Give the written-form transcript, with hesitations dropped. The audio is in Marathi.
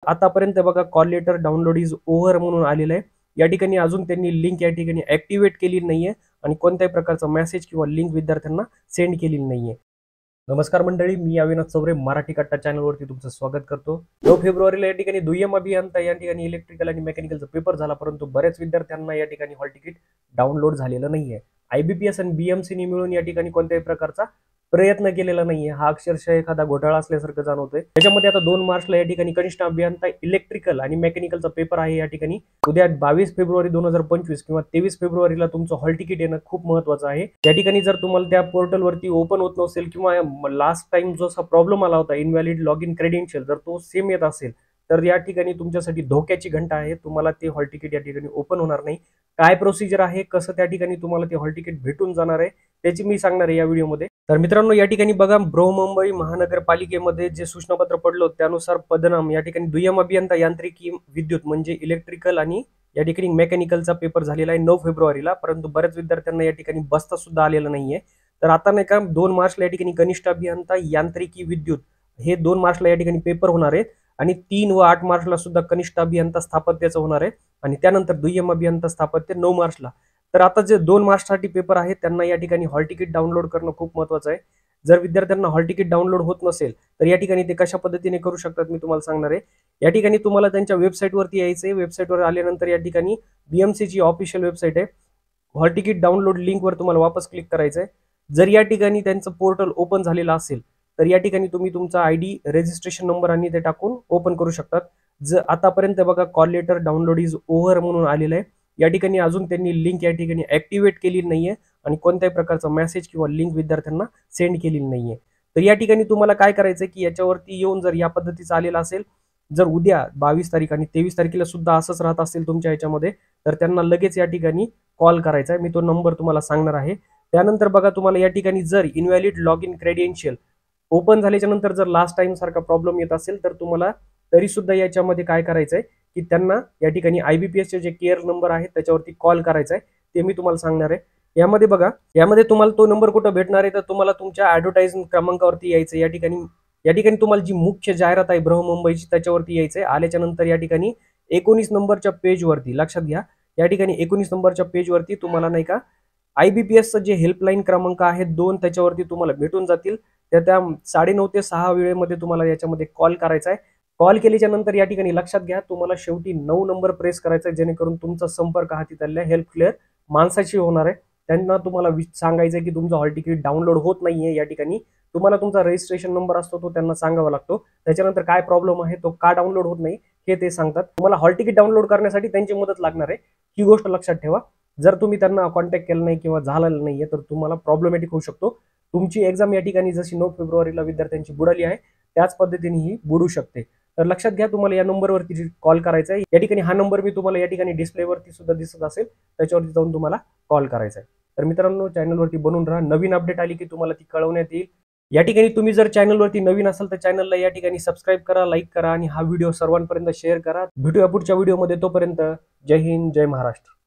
आतापर्यंत बघा call letter download is over म्हणून आलेलं आहे। या ठिकाणी अजून त्यांनी लिंक या ठिकाणी ऍक्टिव्हेट केली नाहीये आणि कोणत्याही प्रकारचा मेसेज किंवा लिंक विद्यार्थ्यांना सेंड केलेली नाहीये। नमस्कार मंडळी, मी अविनाश चौरे मराठी कट्टा चॅनलवरती तुमचं स्वागत करतो। 9 फेब्रुवारीला या ठिकाणी दुय्यम अभियंता या ठिकाणी इलेक्ट्रिकल आणि मेकॅनिकलचा पेपर झाला, परंतु बऱ्याच विद्यार्थ्यांना या ठिकाणी हॉल तिकीट डाउनलोड झालेलं नाहीये। IBPS आणि BMC मिळून या ठिकाणी कोणत्याही प्रकारचा प्रयत्न केलेला नाहीये। हा अक्षरशः एखादा घोटाळा असल्यासारखं जाणवतोय। त्याच्यामध्ये आता 2 मार्चला या ठिकाणी कनिष्ठ अभियंता इलेक्ट्रिकल आणि मेकॅनिकलचा पेपर आहे। या ठिकाणी उद्या 22 फेब्रुवारी 2025 किंवा 23 फेब्रुवारीला तुमचं हॉल तिकीट येणं खूप महत्त्वाचं आहे। या ठिकाणी जर तुम्हाला त्या पोर्टलवरती ओपन होत नसेल किंवा लास्ट टाइम जो असा प्रॉब्लेम आला होता इनव्हॅलिड लॉग इन क्रेडेन्शियल, जर तो सेम येत असेल तर या ठिकाणी तुमच्यासाठी धोक्याची घंटा आहे। तुम्हाला ते हॉल तिकीट या ठिकाणी ओपन होणार नाही। काय प्रोसिजर आहे, कसं त्या ठिकाणी तुम्हाला ते हॉल तिकीट भेटून जाणार आहे त्याची मी सांगणार आहे या व्हिडिओमध्ये। तर मित्रांनो, या ठिकाणी बघा बृहन्मुंबई महानगरपालिकेमध्ये जे सूचनापत्र पडलं त्यानुसार पदनाम या ठिकाणी दुय्यम अभियंता यांत्रिकी विद्युत म्हणजे इलेक्ट्रिकल आणि या ठिकाणी मेकॅनिकलचा पेपर झालेला आहे 9 फेब्रुवारीला, परंतु बऱ्याच विद्यार्थ्यांना या ठिकाणी बसता सुद्धा आलेला नाहीये। तर आता नाही का 2 मार्चला या ठिकाणी कनिष्ठ अभियंता यांत्रिकी विद्युत हे 2 मार्चला या ठिकाणी पेपर होणार आहेत आणि 3 व 8 मार्चला सुद्धा कनिष्ठ अभियंता स्थापत्याचं होणार आहे आणि त्यानंतर दुय्यम अभियंता स्थापत्य 9 मार्चला। तर आता जे 2 मार्चसाठी पेपर आहे त्यांना या ठिकाणी हॉल तिकीट डाउनलोड करणं खूप महत्त्वाचं आहे। जर विद्यार्थ्यांना हॉल तिकीट डाउनलोड होत नसेल तर या ठिकाणी ते कशा पद्धतीने करू शकतात मी तुम्हाला सांगणार आहे। या ठिकाणी तुम्हाला त्यांच्या वेबसाईटवरती यायचं आहे। वेबसाईटवर आल्यानंतर या ठिकाणी BMC ची ऑफिशियल वेबसाईट आहे, हॉल तिकीट डाउनलोड लिंकवर तुम्हाला वापस क्लिक करायचं आहे। जर या ठिकाणी त्यांचं पोर्टल ओपन झालेलं असेल तर या ठिकाणी तुम्ही तुमचा ID रजिस्ट्रेशन नंबर आणि ते टाकून ओपन करू शकतात। जर आतापर्यंत बघा call letter download is over म्हणून आलेलं आहे। या ठिकाणी अजून त्यांनी लिंक या ठिकाणी ऍक्टिव्हेट केली नाहीये आणि कोणत्याही प्रकारचा मेसेज किंवा लिंक विद्यार्थ्यांना सेंड केलेली नाहीये। तर या ठिकाणी तुम्हाला काय करायचंय की याच्यावरती येऊन जर या पद्धतीचं आलेलं असेल, जर उद्या 22 तारीख आणि 23 तारखेला सुद्धा असंच राहत असेल तुमच्या ह्याच्यामध्ये, तर त्यांना लगेच या ठिकाणी कॉल करायचा आहे। मी तो नंबर तुम्हाला सांगणार आहे। त्यानंतर बघा तुम्हाला या ठिकाणी जर invalid log in credential open झाल्याच्या नंतर जर लास्ट टाइम सारखा प्रॉब्लेम येत असेल तर तुम्हाला तरी सुद्धा याच्यामध्ये काय करायचंय की त्यांना या ठिकाणी IBPS चे जे केअर नंबर आहे त्याच्यावरती कॉल करायचा आहे, ते मी तुम्हाला सांगणार आहे। यामध्ये बघा, यामध्ये तुम्हाला तो नंबर कुठं भेटणार आहे तर तुम्हाला तुमच्या ऍडव्हर्टाइजिंग क्रमांकावरती यायचं। या ठिकाणी तुम्हाला जी मुख्य जाहिरात आहे बृहन्मुंबईची त्याच्यावरती यायचंय। आल्याच्या नंतर या ठिकाणी 19 नंबरच्या पेजवरती लक्षात घ्या, या ठिकाणी 19 नंबरच्या पेजवरती तुम्हाला नाही का IBPS चं जे हेल्पलाईन क्रमांक आहे 2 त्याच्यावरती तुम्हाला भेटून जातील। त्या 9:30 ते 6 वेळेमध्ये तुम्हाला याच्यामध्ये कॉल करायचा आहे। कॉल केल्याच्या नंतर या ठिकाणी लक्षात घ्या तुम्हाला शेवटी 9 नंबर प्रेस करायचा आहे, जेणेकरून तुमचा संपर्क हा तिथल्या हेल्प क्लिअर माणसाशी होणार आहे। त्यांना तुम्हाला सांगायचं आहे की तुमचं हॉल तिकीट डाउनलोड होत नाहीये। या ठिकाणी तुम्हाला तुमचा रजिस्ट्रेशन नंबर असतो तो त्यांना सांगावा लागतो। त्याच्यानंतर काय प्रॉब्लेम आहे, तो का डाउनलोड होत नाही हे ते सांगतात। तुम्हाला हॉल तिकीट डाउनलोड करण्यासाठी त्यांची मदत लागणार आहे, ही गोष्ट लक्षात ठेवा। जर तुम्ही त्यांना कॉन्टॅक्ट केला नाही किंवा झालेलं नाहीये तर तुम्हाला प्रॉब्लेमॅटिक होऊ शकतो। तुमची एक्झाम या ठिकाणी जशी 9 फेब्रुवारीला विद्यार्थ्यांची बुडाली आहे त्याच पद्धतीने ही बुडू शकते। तर लक्षात घ्या तुम्हाला या नंबरवरती कॉल करायचा आहे। या ठिकाणी हा नंबर मी तुम्हाला या ठिकाणी डिस्प्लेवरती सुद्धा दिसत असेल, त्याच्यावरती जाऊन तुम्हाला कॉल करायचा आहे। तर मित्रांनो, चॅनलवरती बनून राहा, नवीन अपडेट आली की तुम्हाला ती कळवण्यात येईल। या ठिकाणी तुम्ही जर चॅनलवरती नवीन असाल तर चॅनलला या ठिकाणी सबस्क्राईब करा, लाईक करा आणि हा व्हिडिओ सर्वांपर्यंत शेअर करा। भेटूया पुढच्या व्हिडिओमध्ये, तोपर्यंत जय हिंद, जय महाराष्ट्र।